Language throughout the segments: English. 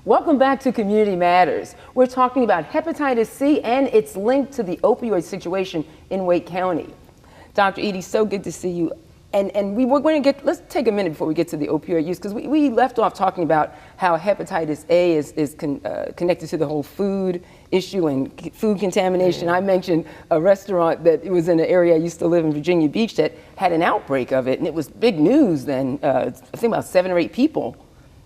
Welcome back to Community Matters. We're talking about hepatitis C and its link to the opioid situation in Wake County. Dr. Edie, so good to see you. And we were going to let's take a minute before we get to the opioid use, because we left off talking about how hepatitis A is connected to the whole food issue and food contamination. I mentioned a restaurant that it was in an area I used to live in, Virginia Beach, that had an outbreak of it, and it was big news then. I think about 7 or 8 people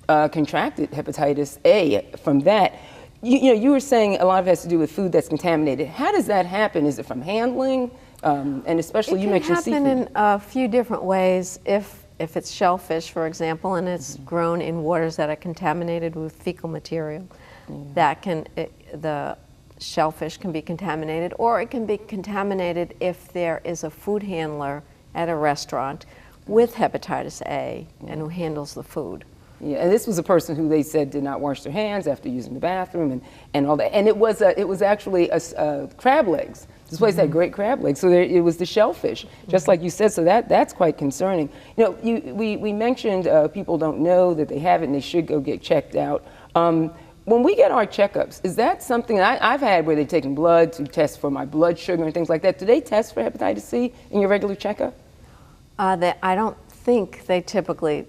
contracted hepatitis A from that. You were saying a lot of it has to do with food that's contaminated. How does that happen? Is it from handling? And especially you mentioned seafood. It can happen in a few different ways. If it's shellfish, for example, and it's grown in waters that are contaminated with fecal material, the shellfish can be contaminated, or it can be contaminated if there is a food handler at a restaurant with hepatitis A and who handles the food. Yeah, and this was a person who they said did not wash their hands after using the bathroom and all that. And it was actually crab legs. This place had great crab legs, so it was the shellfish, just like you said. So that's quite concerning. We mentioned people don't know that they have it and they should go get checked out. When we get our checkups, is that something I've had where they've taken blood to test for my blood sugar and things like that? Do they test for hepatitis C in your regular checkup? I don't think they typically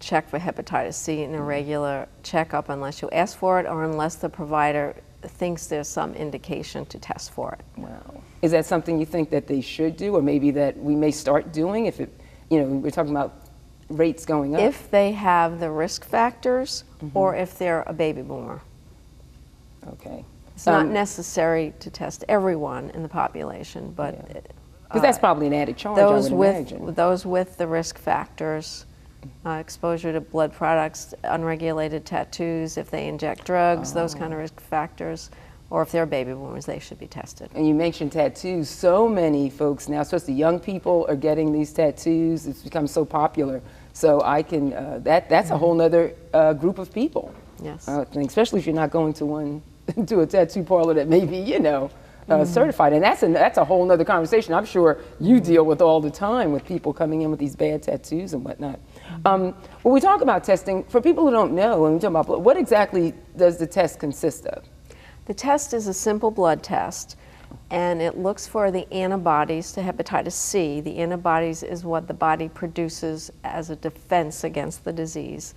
check for hepatitis C in a regular checkup unless you ask for it or unless the provider thinks there's some indication to test for it. Wow. Is that something you think that they should do, or maybe that we may start doing if it, we're talking about rates going up? If they have the risk factors or if they're a baby boomer. Okay. It's not necessary to test everyone in the population, but because that's probably an added charge, I would imagine. Those with the risk factors, exposure to blood products, unregulated tattoos, if they inject drugs, those kind of risk factors, or if they're baby boomers, they should be tested. And you mentioned tattoos. So many folks now, especially young people, are getting these tattoos. It's become so popular. So I can, that's a whole nother group of people. Yes. Especially if you're not going to a tattoo parlor that may be, certified. And that's a whole nother conversation I'm sure you deal with all the time, with people coming in with these bad tattoos and whatnot. When we talk about testing, for people who don't know, when we talk about blood, what exactly does the test consist of? The test is a simple blood test, and it looks for the antibodies to hepatitis C. The antibodies is what the body produces as a defense against the disease.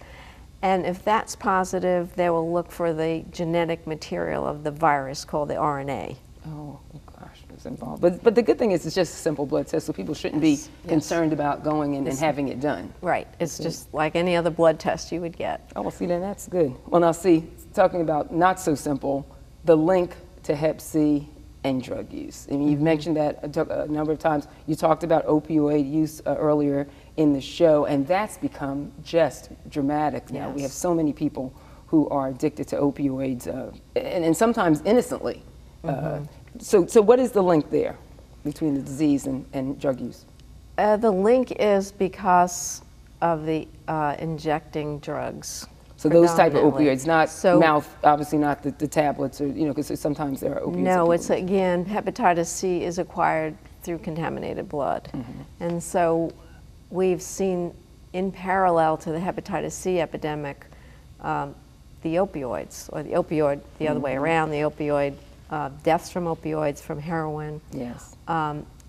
And if that's positive, they will look for the genetic material of the virus called the RNA. Oh gosh, it's involved. But the good thing is it's just a simple blood test, so people shouldn't be concerned about going in and having it done. Right. It's just like any other blood test you would get. Oh, well, see, then that's good. Well, now see, talking about not so simple, the link to Hep C and drug use. I mean, you've mentioned that a number of times. You talked about opioid use earlier in the show, and that's become just dramatic now. We have so many people who are addicted to opioids, and sometimes innocently. So what is the link there between the disease and drug use? The link is because of the injecting drugs. So those type of opioids, not mouth, obviously not the tablets, or because sometimes there are opioids. No, it's again, hepatitis C is acquired through contaminated blood, and so we've seen in parallel to the hepatitis C epidemic, the opioids, or the opioid the other way around, the opioid deaths from opioids, from heroin,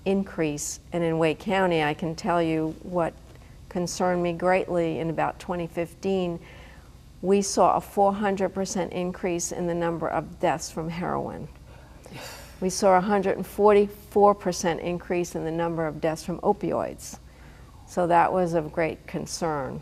increase. And in Wake County, I can tell you what concerned me greatly in about 2015. We saw a 400% increase in the number of deaths from heroin. We saw a 144% increase in the number of deaths from opioids. So that was of great concern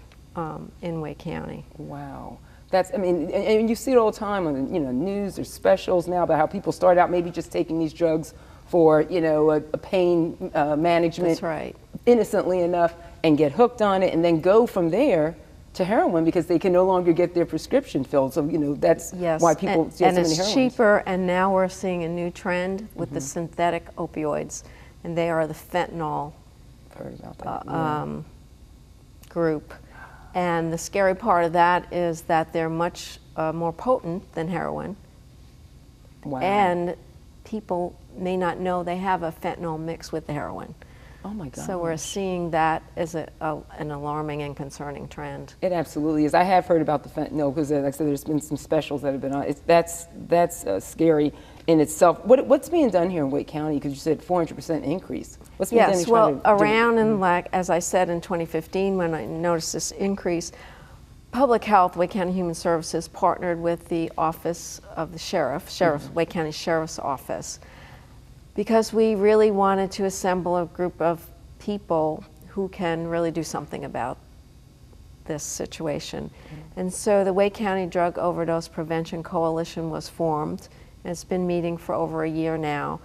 in Wake County. Wow. That's, I mean, and you see it all the time on news or specials now about how people start out maybe just taking these drugs for a pain management. That's right. Innocently enough, and get hooked on it, and then go from there to heroin because they can no longer get their prescription filled. So that's why people get so many heroines. It's cheaper, and now we're seeing a new trend with the synthetic opioids, and they are the fentanyl group. And the scary part of that is that they're much more potent than heroin. Wow. And people may not know they have a fentanyl mix with the heroin. Oh my God. So we're seeing that as an alarming and concerning trend. It absolutely is. I have heard about the fentanyl because, like I said, there's been some specials that have been on. That's scary in itself. What's being done here in Wake County? Because you said 400% increase. What's being done? Yes, well, around in, like, as I said, in 2015, when I noticed this increase, Public Health, Wake County Human Services, partnered with the Office of the Sheriff, Wake County Sheriff's Office, because we really wanted to assemble a group of people who can really do something about this situation. And so the Wake County Drug Overdose Prevention Coalition was formed, and it's been meeting for over a year now.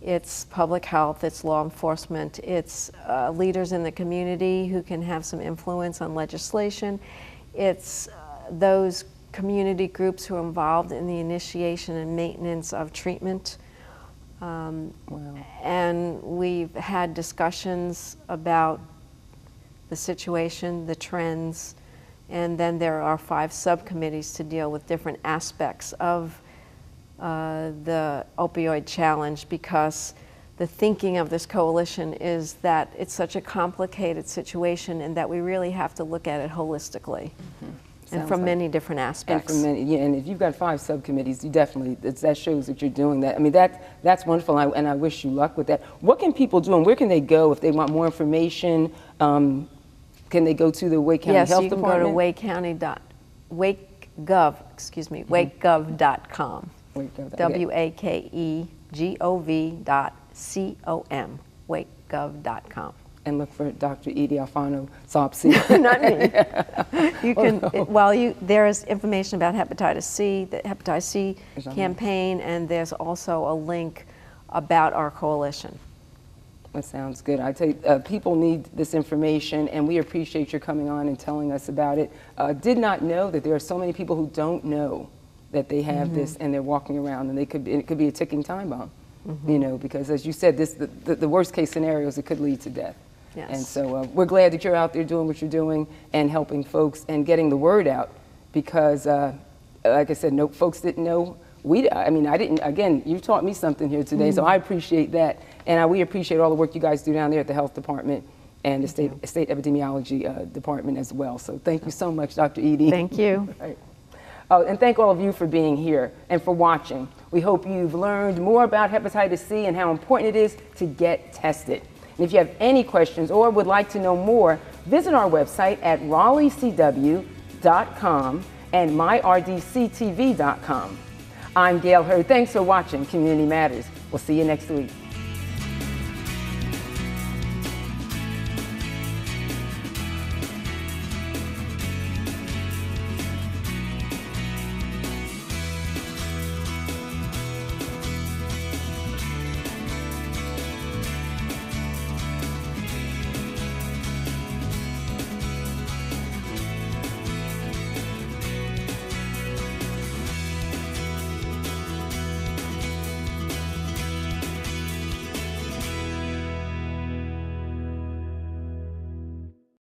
It's public health, it's law enforcement, it's leaders in the community who can have some influence on legislation. It's those community groups who are involved in the initiation and maintenance of treatment. And we've had discussions about the situation, the trends, and then there are 5 subcommittees to deal with different aspects of the opioid challenge, because the thinking of this coalition is that it's such a complicated situation and that we really have to look at it holistically. And from many different aspects. And from many, yeah, and if you've got 5 subcommittees, you definitely, that shows that you're doing that. I mean, that's wonderful, and I wish you luck with that. What can people do, and where can they go if they want more information? Can they go to the Wake County Health Department? Yes, you can go to wakegov.com. WAKEGOV.com, wakegov.com. And look for Dr. Edie Alfano, SOPC. Not me. You can, there is information about hepatitis C, the Hepatitis C campaign, and there's also a link about our coalition. That sounds good. I tell you, people need this information, and we appreciate your coming on and telling us about it. Did not know that there are so many people who don't know that they have this, and they're walking around, and it could be a ticking time bomb. You know, because as you said, the worst case scenarios, it could lead to death. Yes. And so we're glad that you're out there doing what you're doing and helping folks and getting the word out, because like I said, no folks didn't know. I mean, I didn't. Again, you taught me something here today, so I appreciate that, and we appreciate all the work you guys do down there at the health department and the state epidemiology department as well. So thank you so much, Dr. Edie. Thank you. Right. Oh, and thank all of you for being here and for watching. We hope you've learned more about hepatitis C and how important it is to get tested. And if you have any questions or would like to know more, visit our website at raleighcw.com and myrdctv.com. I'm Gail Hurd. Thanks for watching Community Matters. We'll see you next week.